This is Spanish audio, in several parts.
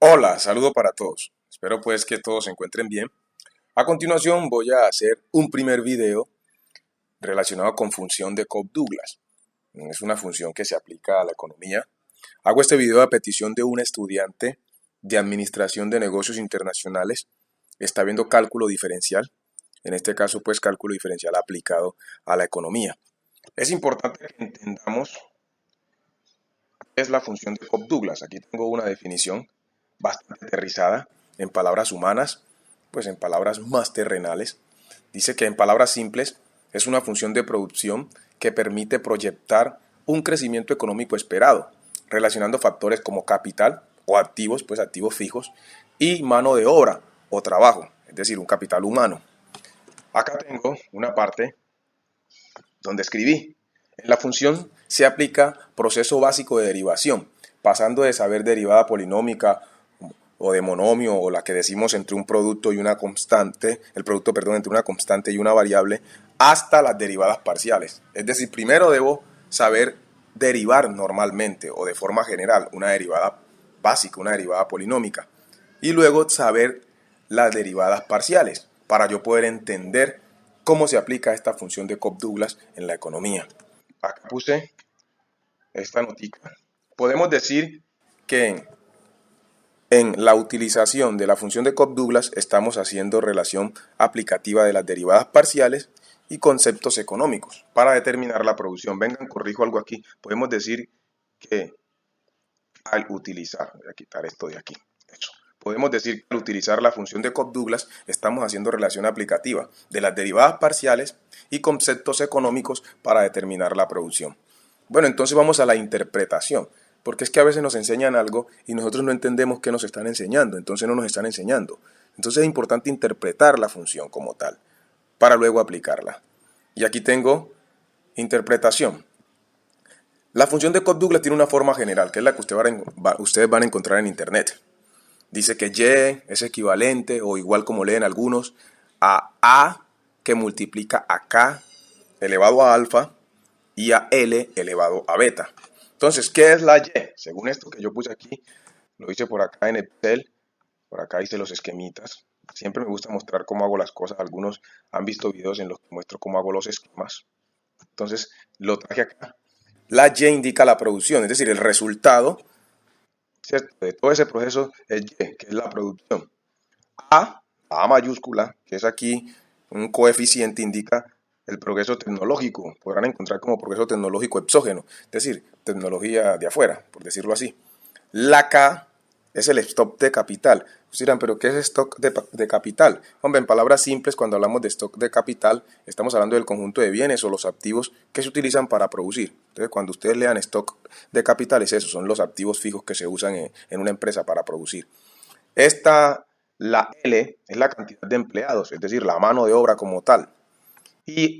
Hola, saludo para todos. Espero pues que todos se encuentren bien. A continuación voy a hacer un primer video relacionado con función de Cobb-Douglas. Es una función que se aplica a la economía. Hago este video a petición de un estudiante de Administración de Negocios Internacionales. Está viendo cálculo diferencial. En este caso pues cálculo diferencial aplicado a la economía. Es importante que entendamos qué es la función de Cobb-Douglas. Aquí tengo una definición bastante aterrizada en palabras humanas, pues en palabras más terrenales. Dice que en palabras simples es una función de producción que permite proyectar un crecimiento económico esperado, relacionando factores como capital o activos, pues activos fijos, y mano de obra o trabajo, es decir, un capital humano. Acá tengo una parte donde escribí: en la función se aplica proceso básico de derivación, pasando de saber derivada polinómica o de monomio, o la que decimos entre un producto y una constante, entre una constante y una variable, hasta las derivadas parciales. Es decir, primero debo saber derivar normalmente o de forma general una derivada básica, una derivada polinómica, y luego saber las derivadas parciales para yo poder entender cómo se aplica esta función de Cobb-Douglas en la economía. Acá puse esta notica. Podemos decir que en la utilización de la función de Cobb-Douglas estamos haciendo relación aplicativa de las derivadas parciales y conceptos económicos para determinar la producción. Vengan, corrijo algo aquí. Podemos decir que al utilizar, voy a quitar esto de aquí, eso. Podemos decir que al utilizar la función de Cobb-Douglas estamos haciendo relación aplicativa de las derivadas parciales y conceptos económicos para determinar la producción. Bueno, entonces vamos a la interpretación, porque es que a veces nos enseñan algo y nosotros no entendemos qué nos están enseñando, entonces no nos están enseñando. Entonces es importante interpretar la función como tal, para luego aplicarla. Y aquí tengo interpretación. La función de Cobb-Douglas tiene una forma general, que es la que ustedes van a encontrar en internet. Dice que Y es equivalente, o igual como leen algunos, a que multiplica a K elevado a alfa y a L elevado a beta. Entonces, ¿qué es la Y? Según esto que yo puse aquí, lo hice por acá en Excel, por acá hice los esquemitas. Siempre me gusta mostrar cómo hago las cosas. Algunos han visto videos en los que muestro cómo hago los esquemas. Entonces, lo traje acá. La Y indica la producción, es decir, el resultado, ¿cierto?, de todo ese proceso es Y, que es la producción. A mayúscula, que es aquí un coeficiente, indica el progreso tecnológico. Podrán encontrar como progreso tecnológico exógeno, es decir, tecnología de afuera, por decirlo así. La K es el stock de capital. Ustedes dirán, ¿pero qué es stock de capital? Hombre, en palabras simples, cuando hablamos de stock de capital, estamos hablando del conjunto de bienes o los activos que se utilizan para producir. Entonces, cuando ustedes lean stock de capital, es eso, son los activos fijos que se usan en una empresa para producir. La L, es la cantidad de empleados, es decir, la mano de obra como tal. Y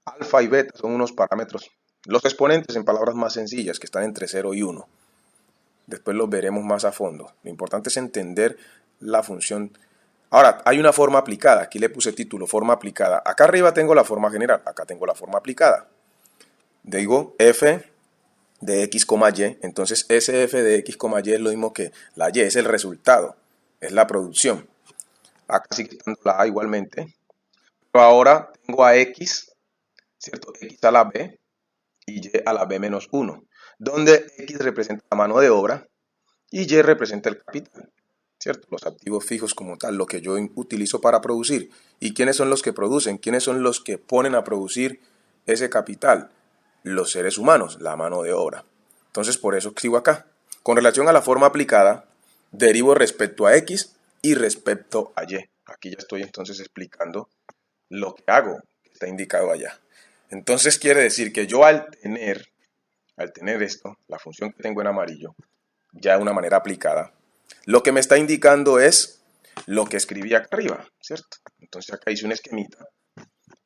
alfa y beta son unos parámetros, los exponentes en palabras más sencillas, que están entre 0 y 1. Después los veremos más a fondo. Lo importante es entender la función. Ahora, hay una forma aplicada. Aquí le puse título, forma aplicada. Acá arriba tengo la forma general. Acá tengo la forma aplicada. Digo f de x, y. Entonces, SF de x, y es lo mismo que la y. Es el resultado. Es la producción. Acá sigue estando la a igualmente. Pero ahora tengo a x, ¿cierto? X a la b y y a la b menos 1. Donde X representa la mano de obra y Y representa el capital, ¿cierto? Los activos fijos como tal, lo que yo utilizo para producir. ¿Y quiénes son los que producen? ¿Quiénes son los que ponen a producir ese capital? Los seres humanos, la mano de obra. Entonces, por eso escribo acá. Con relación a la forma aplicada, derivo respecto a X y respecto a Y. Aquí ya estoy entonces explicando lo que hago, que está indicado allá. Entonces quiere decir que yo al tener esto, la función que tengo en amarillo, ya de una manera aplicada, lo que me está indicando es lo que escribí acá arriba, ¿cierto? Entonces acá hice un esquemita.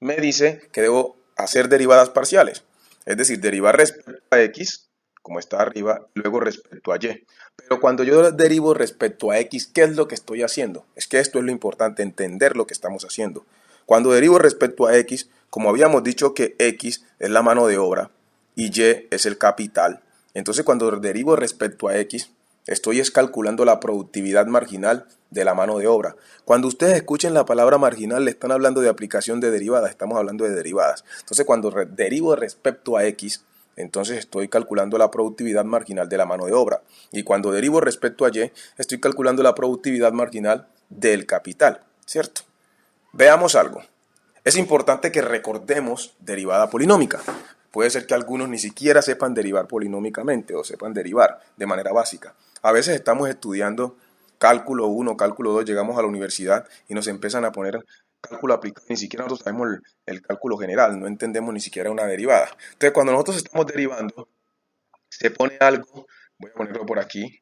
Me dice que debo hacer derivadas parciales, es decir, derivar respecto a X, como está arriba, luego respecto a Y. Pero cuando yo derivo respecto a X, ¿qué es lo que estoy haciendo? Es que esto es lo importante, entender lo que estamos haciendo. Cuando derivo respecto a X, como habíamos dicho que X es la mano de obra y Y es el capital, entonces cuando derivo respecto a X, Estoy calculando la productividad marginal de la mano de obra. Cuando ustedes escuchen la palabra marginal, le están hablando de aplicación de derivadas, estamos hablando de derivadas. Entonces, cuando derivo respecto a X, entonces estoy calculando la productividad marginal de la mano de obra. Y cuando derivo respecto a Y, estoy calculando la productividad marginal del capital, ¿cierto? Veamos algo. Es importante que recordemos derivada polinómica. Puede ser que algunos ni siquiera sepan derivar polinómicamente o sepan derivar de manera básica. A veces estamos estudiando cálculo 1, cálculo 2, llegamos a la universidad y nos empiezan a poner cálculo aplicado, ni siquiera nosotros sabemos el cálculo general, no entendemos ni siquiera una derivada. Entonces, cuando nosotros estamos derivando, se pone algo, voy a ponerlo por aquí,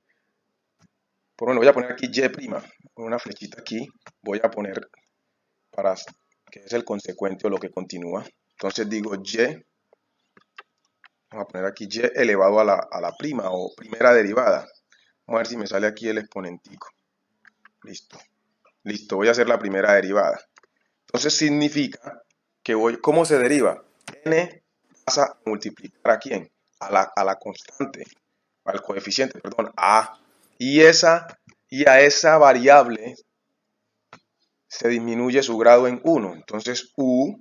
bueno, voy a poner aquí Y', con una flechita aquí, voy a poner para que es el consecuente o lo que continúa. Entonces digo Y, vamos a poner aquí Y elevado a la prima o primera derivada. Vamos a ver si me sale aquí el exponentico. Listo. Listo, voy a hacer la primera derivada. Entonces significa que ¿cómo se deriva? N pasa a multiplicar ¿a quién? A la constante, al coeficiente, perdón, A. Y a esa variable se disminuye su grado en 1. Entonces U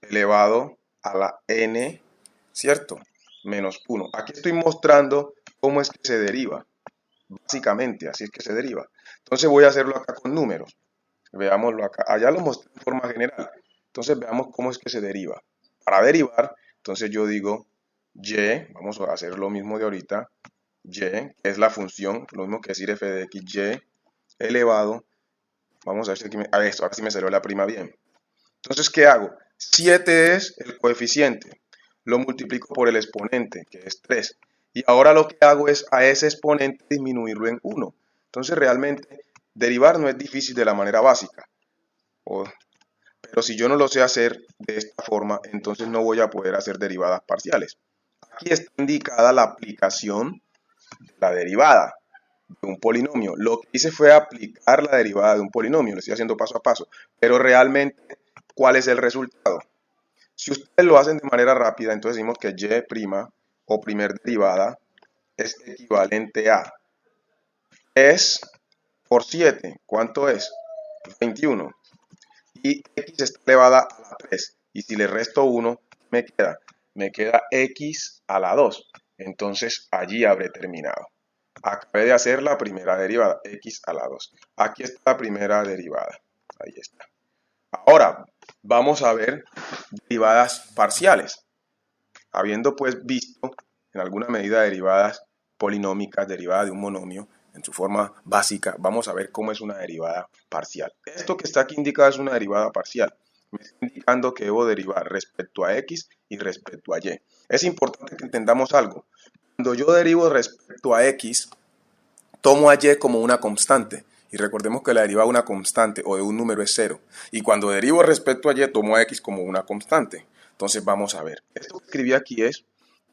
elevado a la N, ¿cierto? Menos 1. Aquí estoy mostrando cómo es que se deriva. Básicamente, así es que se deriva. Entonces voy a hacerlo acá con números. Veámoslo acá. Allá lo mostré en forma general. Entonces veamos cómo es que se deriva. Para derivar, entonces yo digo Y, vamos a hacer lo mismo de ahorita, Y, que es la función, lo mismo que decir f de x, Y elevado, vamos a ver si aquí ahora sí me salió la prima bien. Entonces, ¿qué hago? 7 es el coeficiente, lo multiplico por el exponente, que es 3. Y ahora lo que hago es a ese exponente disminuirlo en 1. Entonces, realmente, derivar no es difícil de la manera básica. Pero si yo no lo sé hacer de esta forma, entonces no voy a poder hacer derivadas parciales. Aquí está indicada la aplicación de la derivada de un polinomio. Lo que hice fue aplicar la derivada de un polinomio, lo estoy haciendo paso a paso. Pero realmente, ¿cuál es el resultado? Si ustedes lo hacen de manera rápida, entonces decimos que Y' o primer derivada es equivalente a es por 7. ¿Cuánto es? 21. Y x está elevada a la 3. Y si le resto 1, me queda x a la 2. Entonces allí habré terminado. Acabé de hacer la primera derivada, x a la 2. Aquí está la primera derivada. Ahí está. Ahora vamos a ver derivadas parciales. Habiendo pues visto en alguna medida derivadas polinómicas, derivadas de un monomio, en su forma básica, vamos a ver cómo es una derivada parcial. Esto que está aquí indicado es una derivada parcial. Me está indicando que debo derivar respecto a x y respecto a y. Es importante que entendamos algo. Cuando yo derivo respecto a x, tomo a y como una constante. Y recordemos que la derivada de una constante o de un número es 0. Y cuando derivo respecto a y, tomo a x como una constante. Entonces vamos a ver. Esto que escribí aquí es,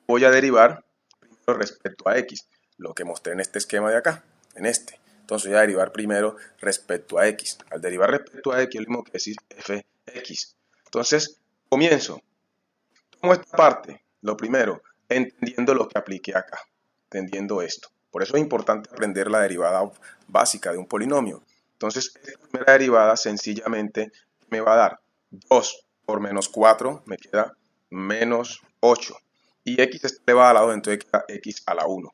voy a derivar primero respecto a x. Lo que mostré en este esquema de acá, en este. Entonces voy a derivar primero respecto a x. Al derivar respecto a x es lo mismo que decir fx. Entonces comienzo. Tomo esta parte, lo primero, entendiendo lo que apliqué acá. Entendiendo esto. Por eso es importante aprender la derivada básica de un polinomio. Entonces, esta primera derivada sencillamente me va a dar 2 por menos 4, me queda menos 8. Y x está elevada a la 2, entonces queda x a la 1.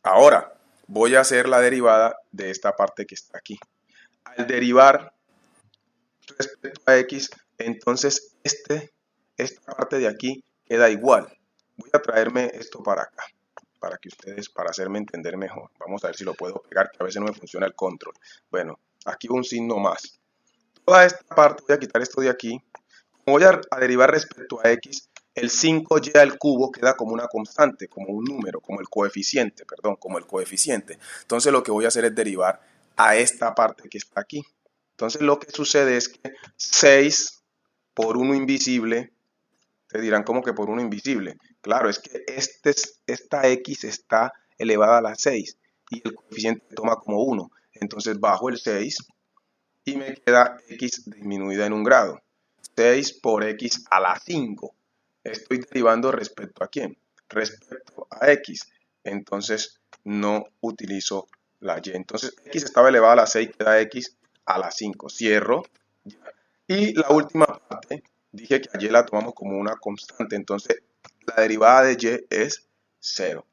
Ahora, voy a hacer la derivada de esta parte que está aquí. Al derivar respecto a x, entonces esta parte de aquí queda igual. Voy a traerme esto para acá, para que ustedes, para hacerme entender mejor. Vamos a ver si lo puedo pegar, que a veces no me funciona el control. Bueno, aquí un signo más. Toda esta parte, voy a quitar esto de aquí. Como voy a derivar respecto a x, el 5y al cubo queda como una constante, como un número, como el coeficiente, perdón, como el coeficiente. Entonces lo que voy a hacer es derivar a esta parte que está aquí. Entonces lo que sucede es que 6 por 1 invisible, te dirán como que por 1 invisible. Claro, es que esta x está elevada a la 6 y el coeficiente toma como 1. Entonces bajo el 6 y me queda x disminuida en un grado. 6 por x a la 5. Estoy derivando respecto a quién? Respecto a x. Entonces no utilizo la y. Entonces x estaba elevada a la 6, queda x a la 5. Cierro. Y la última parte, dije que a y la tomamos como una constante. Entonces la derivada de y es 0.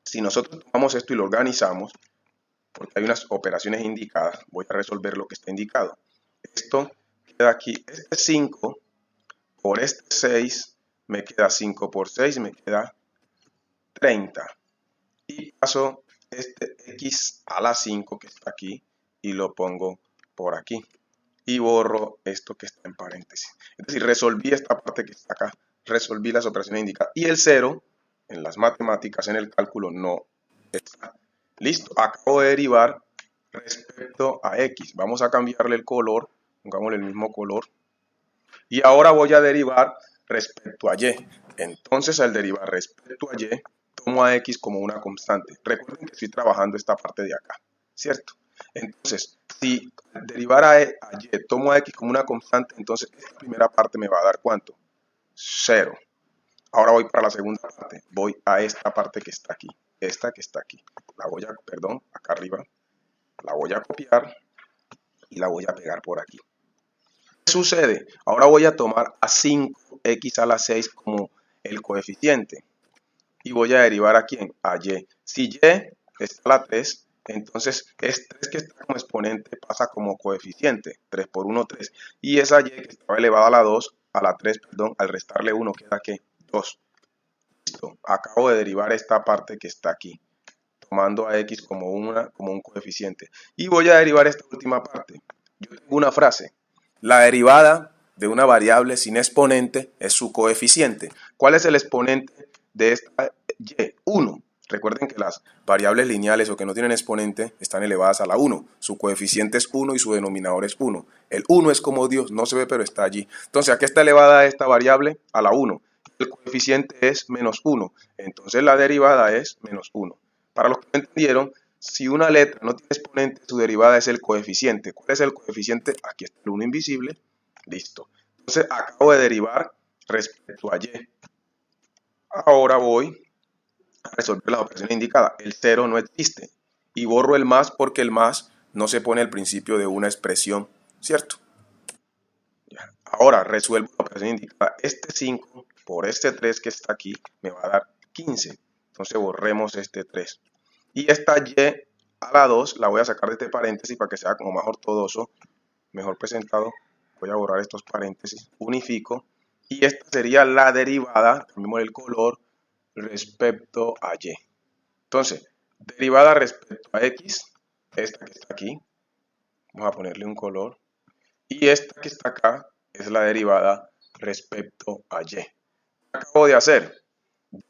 Si nosotros tomamos esto y lo organizamos, porque hay unas operaciones indicadas, voy a resolver lo que está indicado. Esto queda aquí, este 5 por este 6, me queda 5 por 6, me queda 30. Y paso este x a la 5 que está aquí y lo pongo por aquí. Y borro esto que está en paréntesis. Es decir, resolví esta parte que está acá, resolví las operaciones indicadas. Y el 0, en las matemáticas, en el cálculo, no está. Listo, acabo de derivar respecto a x. Vamos a cambiarle el color, pongámosle el mismo color. Y ahora voy a derivar respecto a y. Entonces, al derivar respecto a y, tomo a x como una constante. Recuerden que estoy trabajando esta parte de acá, ¿cierto? Entonces, si derivar a y tomo a x como una constante, entonces esta primera parte me va a dar ¿cuánto? 0. Ahora voy para la segunda parte. Voy a esta parte que está aquí. Esta que está aquí. La voy a, perdón, acá arriba. La voy a copiar y la voy a pegar por aquí. ¿Qué sucede? Ahora voy a tomar a 5x a la 6 como el coeficiente. Y voy a derivar a ¿quién? A y. Si y está a la 3, entonces es 3 que está como exponente pasa como coeficiente. 3 por 1, 3. Y esa y que estaba elevada a la 2, a la 3, perdón, al restarle 1 queda ¿qué? 2. Listo. Acabo de derivar esta parte que está aquí, tomando a x como un coeficiente. Y voy a derivar esta última parte. Yo tengo una frase. La derivada de una variable sin exponente es su coeficiente. ¿Cuál es el exponente de esta y? 1. Recuerden que las variables lineales o que no tienen exponente están elevadas a la 1. Su coeficiente es 1 y su denominador es 1. El 1 es como Dios, no se ve pero está allí. Entonces, ¿a qué está elevada esta variable? A la 1. El coeficiente es menos 1. Entonces, la derivada es menos 1. Para los que no entendieron, si una letra no tiene exponente, su derivada es el coeficiente. ¿Cuál es el coeficiente? Aquí está el 1 invisible. Listo. Entonces, acabo de derivar respecto a y. Ahora voy a resolver las operaciones indicadas. El 0 no existe. Y borro el más porque el más no se pone al principio de una expresión, ¿cierto? Ya. Ahora resuelvo la operación indicada. Este 5 por este 3 que está aquí me va a dar 15. Entonces borremos este 3. Y esta y a la 2 la voy a sacar de este paréntesis para que sea como más ortodoxo, mejor presentado. Voy a borrar estos paréntesis, unifico. Y esta sería la derivada, cambiamos el color, respecto a y. Entonces, derivada respecto a x, esta que está aquí, vamos a ponerle un color. Y esta que está acá es la derivada respecto a y. ¿Qué acabo de hacer?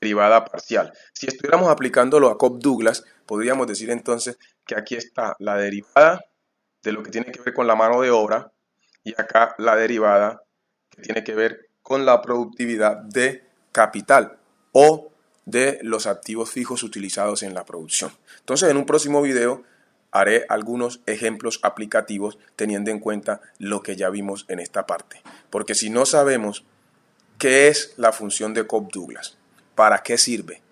Derivada parcial. Si estuviéramos aplicándolo a Cobb-Douglas, podríamos decir entonces que aquí está la derivada de lo que tiene que ver con la mano de obra y acá la derivada que tiene que ver con la productividad de capital o de los activos fijos utilizados en la producción. Entonces, en un próximo video haré algunos ejemplos aplicativos teniendo en cuenta lo que ya vimos en esta parte. Porque si no sabemos qué es la función de Cobb-Douglas, para qué sirve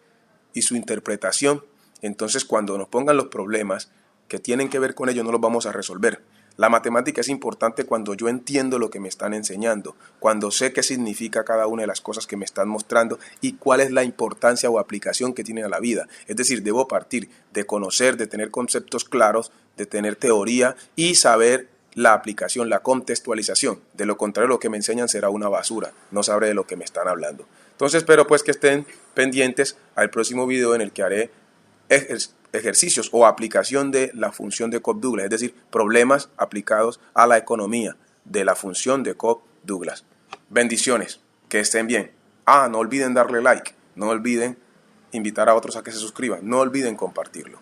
y su interpretación, entonces cuando nos pongan los problemas que tienen que ver con ello no los vamos a resolver. La matemática es importante cuando yo entiendo lo que me están enseñando, cuando sé qué significa cada una de las cosas que me están mostrando y cuál es la importancia o aplicación que tiene a la vida. Es decir, debo partir de conocer, de tener conceptos claros, de tener teoría y saber la aplicación, la contextualización. De lo contrario, lo que me enseñan será una basura. No sabré de lo que me están hablando. Entonces, espero pues que estén pendientes al próximo video en el que haré ejercicios o aplicación de la función de Cobb-Douglas, es decir, problemas aplicados a la economía de la función de Cobb-Douglas. Bendiciones, que estén bien. No olviden darle like, no olviden invitar a otros a que se suscriban, no olviden compartirlo.